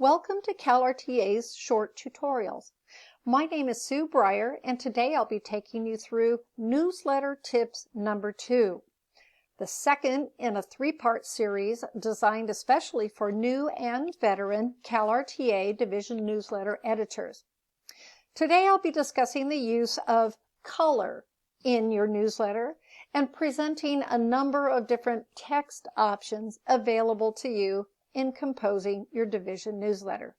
Welcome to CalRTA's short tutorials. My name is Sue Breyer, and today I'll be taking you through Newsletter Tips number 2, the second in a 3-part series designed especially for new and veteran CalRTA Division newsletter editors. Today I'll be discussing the use of color in your newsletter and presenting a number of different text options available to you in composing your division newsletter.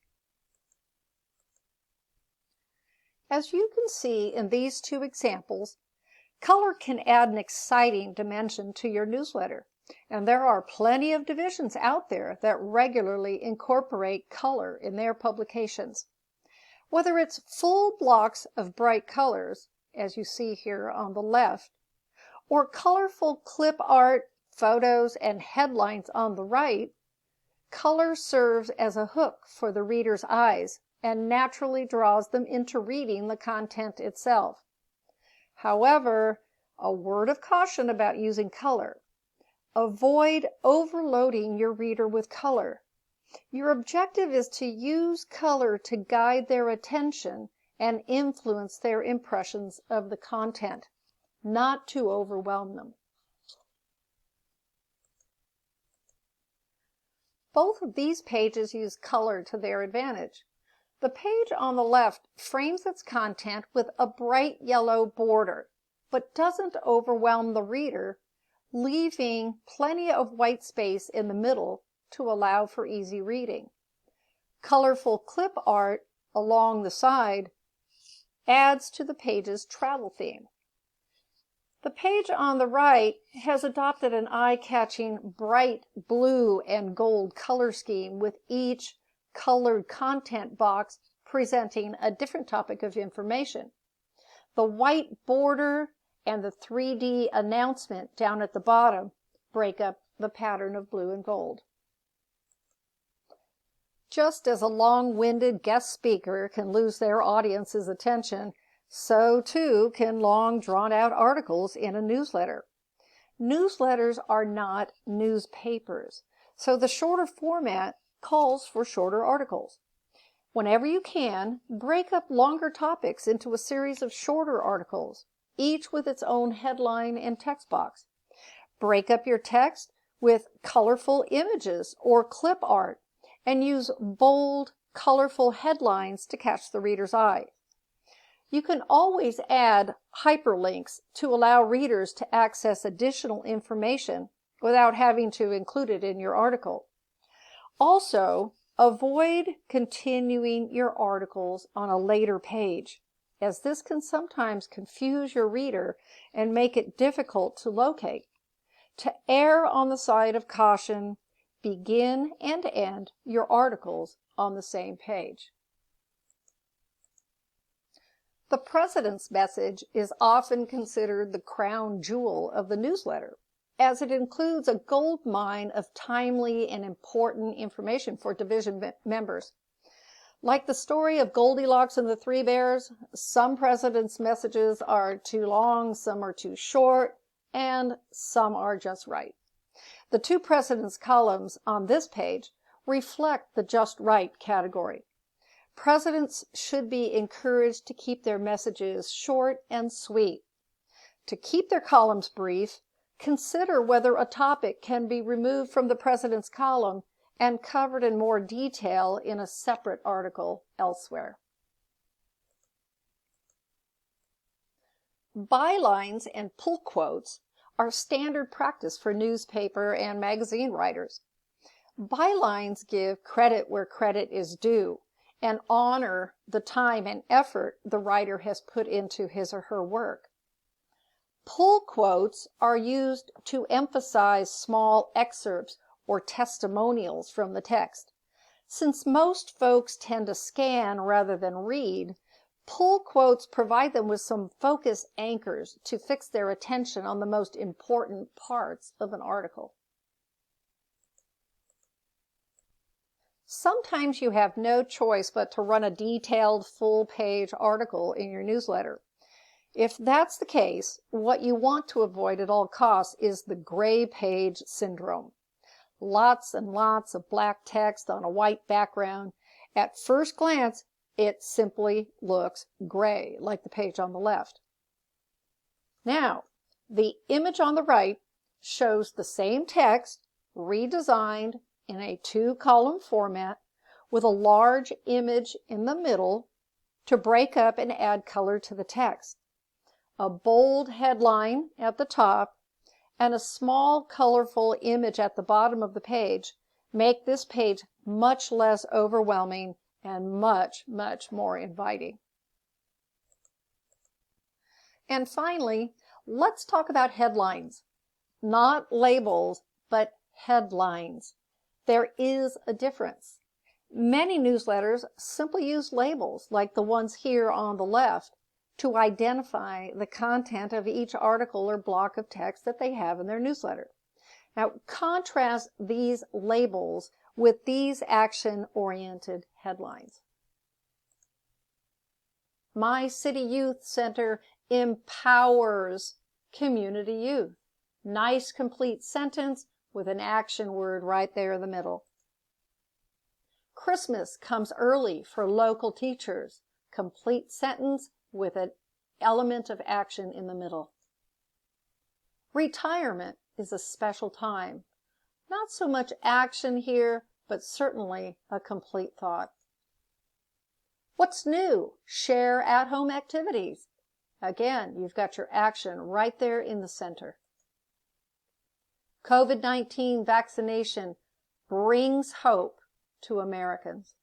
As you can see in these two examples, color can add an exciting dimension to your newsletter, and there are plenty of divisions out there that regularly incorporate color in their publications. Whether it's full blocks of bright colors, as you see here on the left, or colorful clip art, photos, and headlines on the right, color serves as a hook for the reader's eyes and naturally draws them into reading the content itself. However, a word of caution about using color. Avoid overloading your reader with color. Your objective is to use color to guide their attention and influence their impressions of the content, not to overwhelm them. Both of these pages use color to their advantage. The page on the left frames its content with a bright yellow border, but doesn't overwhelm the reader, leaving plenty of white space in the middle to allow for easy reading. Colorful clip art along the side adds to the page's travel theme. The page on the right has adopted an eye-catching bright blue and gold color scheme, with each colored content box presenting a different topic of information. The white border and the 3D announcement down at the bottom break up the pattern of blue and gold. Just as a long-winded guest speaker can lose their audience's attention, so too can long drawn-out articles in a newsletter. Newsletters are not newspapers, so the shorter format calls for shorter articles. Whenever you can, break up longer topics into a series of shorter articles, each with its own headline and text box. Break up your text with colorful images or clip art, and use bold, colorful headlines to catch the reader's eye. You can always add hyperlinks to allow readers to access additional information without having to include it in your article. Also, avoid continuing your articles on a later page, as this can sometimes confuse your reader and make it difficult to locate. To err on the side of caution, begin and end your articles on the same page. The president's message is often considered the crown jewel of the newsletter, as it includes a gold mine of timely and important information for division members. Like the story of Goldilocks and the Three Bears, some president's messages are too long, some are too short, and some are just right. The two president's columns on this page reflect the just right category. Presidents should be encouraged to keep their messages short and sweet. To keep their columns brief, consider whether a topic can be removed from the president's column and covered in more detail in a separate article elsewhere. Bylines and pull quotes are standard practice for newspaper and magazine writers. Bylines give credit where credit is due and honor the time and effort the writer has put into his or her work. Pull quotes are used to emphasize small excerpts or testimonials from the text. Since most folks tend to scan rather than read, pull quotes provide them with some focus anchors to fix their attention on the most important parts of an article. Sometimes you have no choice but to run a detailed full-page article in your newsletter. If that's the case, what you want to avoid at all costs is the gray page syndrome. Lots and lots of black text on a white background, At first glance, it simply looks gray, like the page on the left. Now, the image on the right shows the same text redesigned in a 2-column format with a large image in the middle to break up and add color to the text. A bold headline at the top and a small colorful image at the bottom of the page make this page much less overwhelming and much, much more inviting. And finally, let's talk about headlines. Not labels, but headlines. There is a difference. Many newsletters simply use labels, like the ones here on the left, to identify the content of each article or block of text that they have in their newsletter. Now, contrast these labels with these action-oriented headlines. My City Youth Center empowers community youth. Nice, complete sentence with an action word right there in the middle. Christmas comes early for local teachers. Complete sentence with an element of action in the middle. Retirement is a special time. Not so much action here, but certainly a complete thought. What's new? Share at-home activities. Again, you've got your action right there in the center. COVID-19 vaccination brings hope to Americans.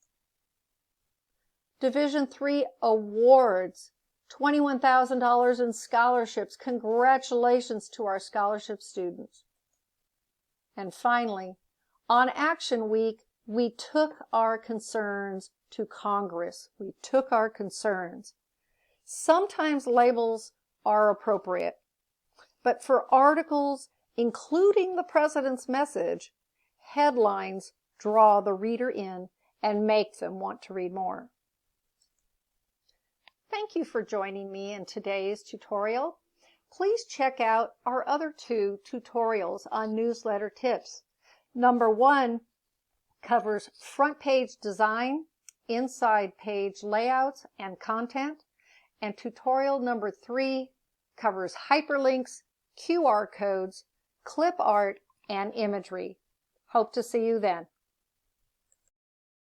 Division III awards, $21,000 in scholarships. Congratulations to our scholarship students. And finally, on Action Week, we took our concerns to Congress. We took our concerns. Sometimes labels are appropriate, but for articles including the president's message, headlines draw the reader in and make them want to read more. Thank you for joining me in today's tutorial. Please check out our other 2 tutorials on newsletter tips. Number 1 covers front page design, inside page layouts and content, and tutorial number 3 covers hyperlinks, QR codes, clip art, and imagery. Hope to see you then.